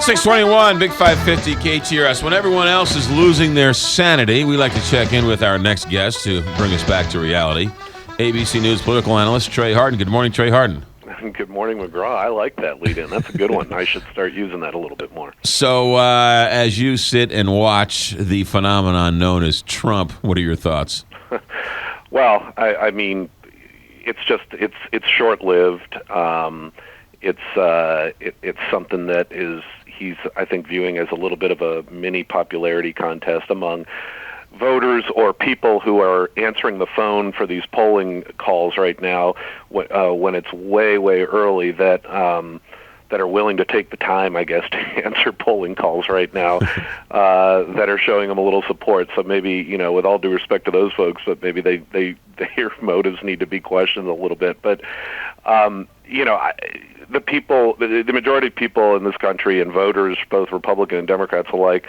621, Big 550 KTRS. When everyone else is losing their sanity, we like to check in with our next guest to bring us back to reality. ABC News political analyst Trey Harden. Good morning, Trey Harden. Good morning, McGraw. I like that lead-in. That's a good one. I should start using that a little bit more. So, as you sit and watch the phenomenon known as Trump, what are your thoughts? Well, I mean, it's short-lived. It's something that he's, I think, viewing as a little bit of a mini popularity contest among voters or people who are answering the phone for these polling calls right now when it's way, way early that are willing to take the time, I guess, to answer polling calls right now that are showing them a little support. So maybe, with all due respect to those folks, but maybe their motives need to be questioned a little bit. But, the people, the majority of people in this country and voters, both Republican and Democrats alike,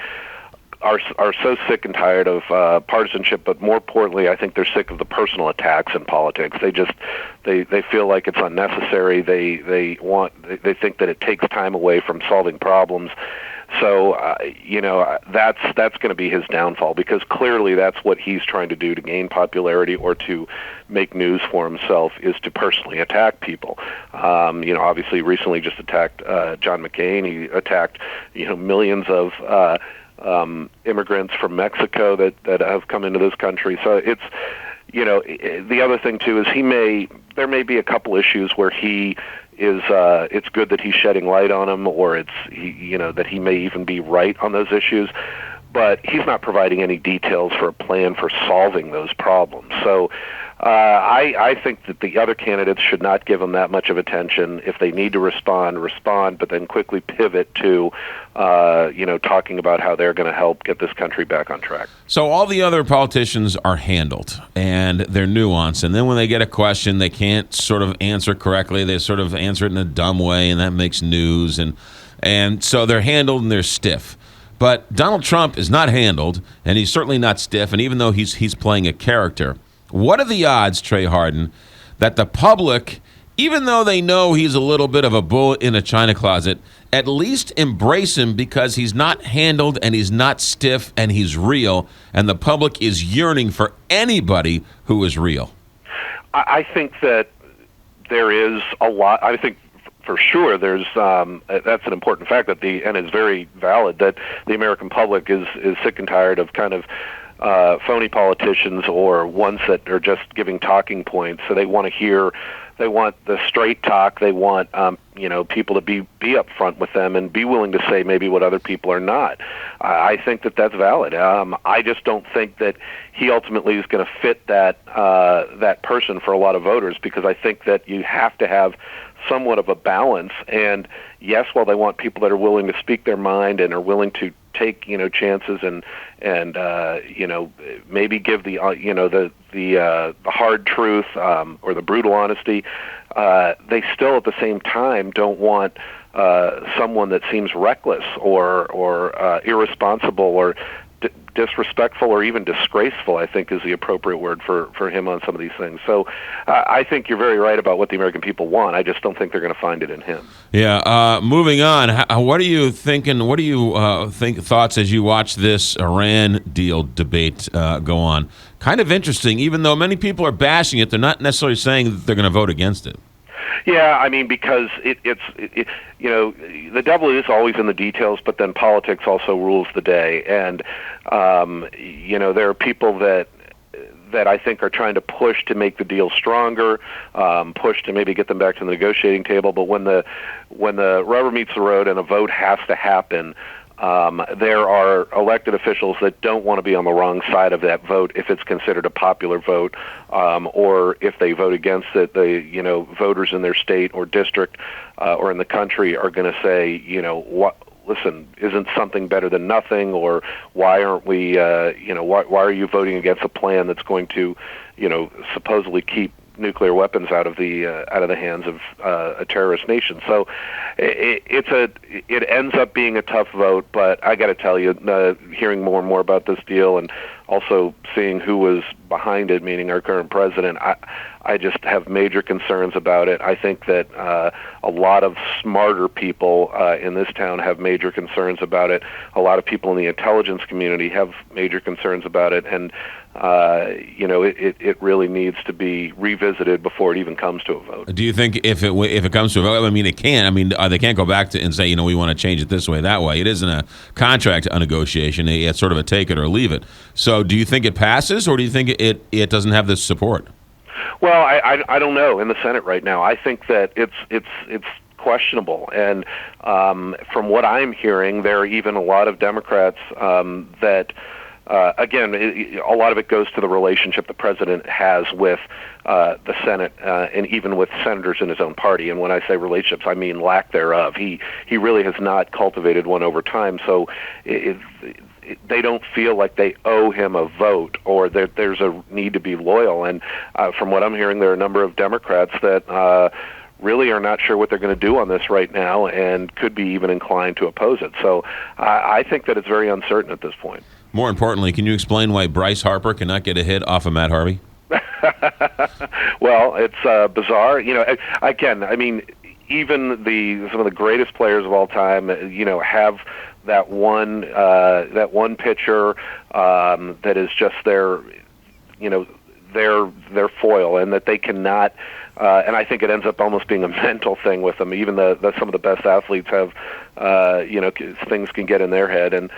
are so sick and tired of partisanship, but more importantly, I think they're sick of the personal attacks in politics. They feel like it's unnecessary. They think that it takes time away from solving problems. So that's going to be his downfall, because clearly that's what he's trying to do to gain popularity or to make news for himself, is to personally attack people. Obviously recently just attacked John McCain. He attacked millions of immigrants from Mexico that have come into this country. So it's, the other thing too is there may be a couple issues where he is, it's good that he's shedding light on them, or that he may even be right on those issues, but he's not providing any details for a plan for solving those problems. So I think that the other candidates should not give him that much of attention. If they need to respond, but then quickly pivot to, talking about how they're going to help get this country back on track. So all the other politicians are handled, and they're nuanced. And then when they get a question, they can't sort of answer correctly. They sort of answer it in a dumb way, and that makes news. And so they're handled and they're stiff. But Donald Trump is not handled, and he's certainly not stiff. And even though he's playing a character, what are the odds, Trey Harden, that the public, even though they know he's a little bit of a bull in a china closet, at least embrace him because he's not handled and he's not stiff and he's real, and the public is yearning for anybody who is real? I think that there is a lot. I think for sure there's that's an important fact and it's very valid that the American public is sick and tired of kind of phony politicians or ones that are just giving talking points. So they want the straight talk. They want people to be up front with them and be willing to say maybe what other people are not. I think that that's valid. I just don't think that he ultimately is going to fit that person for a lot of voters, because I think that you have to have somewhat of a balance. And yes, while they want people that are willing to speak their mind and are willing to take chances and maybe give the hard truth or the brutal honesty, they still at the same time don't want someone that seems reckless or irresponsible or disrespectful or even disgraceful, I think is the appropriate word for him on some of these things. So I think you're very right about what the American people want. I just don't think they're going to find it in him. Yeah. Moving on, what are you thinking? What do you thoughts as you watch this Iran deal debate go on? Kind of interesting, even though many people are bashing it, they're not necessarily saying that they're going to vote against it. Yeah, I mean, because it's the devil is always in the details, but then politics also rules the day. And there are people that I think are trying to push to make the deal stronger, push to maybe get them back to the negotiating table. But when the rubber meets the road and a vote has to happen, there are elected officials that don't want to be on the wrong side of that vote if it's considered a popular vote, or if they vote against it, voters in their state or district or in the country are going to say, listen, isn't something better than nothing, or why aren't we, why are you voting against a plan that's going to, supposedly keep nuclear weapons out of the hands of a terrorist nation. So it ends up being a tough vote. But I got to tell you, hearing more and more about this deal and also seeing who was behind it, meaning our current president, I just have major concerns about it. I think that a lot of smarter people in this town have major concerns about it. A lot of people in the intelligence community have major concerns about it, and it really needs to be revisited before it even comes to a vote. Do you think if it comes to a vote, I mean, it can. I mean, they can't go back to and say, we want to change it this way, that way. It isn't a contract, a negotiation. It's sort of a take it or leave it. So, do you think it passes, or do you think it doesn't have the support? Well, I don't know in the Senate right now. I think that it's questionable, and from what I'm hearing, there are even a lot of Democrats that. Again, a lot of it goes to the relationship the president has with the Senate and even with senators in his own party. And when I say relationships, I mean lack thereof. He really has not cultivated one over time. So they don't feel like they owe him a vote or that there's a need to be loyal. And from what I'm hearing, there are a number of Democrats that really are not sure what they're going to do on this right now and could be even inclined to oppose it. So I think that it's very uncertain at this point. More importantly, can you explain why Bryce Harper cannot get a hit off of Matt Harvey? Well, it's bizarre. I can. I mean, even some of the greatest players of all time, have that one pitcher that is just their foil, and that they cannot. And I think it ends up almost being a mental thing with them. Even some of the best athletes have, things can get in their head, and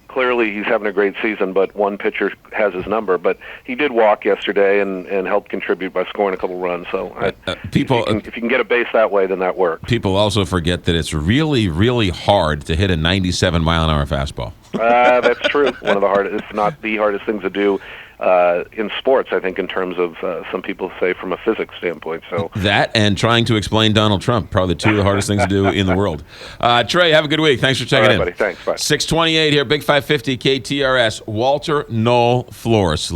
clearly he's having a great season, but one pitcher has his number. But he did walk yesterday and helped contribute by scoring a couple runs. So if you can get a base that way, then that works. People also forget that it's really, really hard to hit a 97-mile-an-hour fastball. That's true. One of the hardest, if not the hardest things to do in sports, I think, in terms of some people say from a physics standpoint. So that and trying to explain Donald Trump, probably two of the hardest things to do in the world. Trey, have a good week. Thanks for checking in. Buddy. Thanks. Bye. 628 here, Big 550 KTRS. Walter Knoll Flores.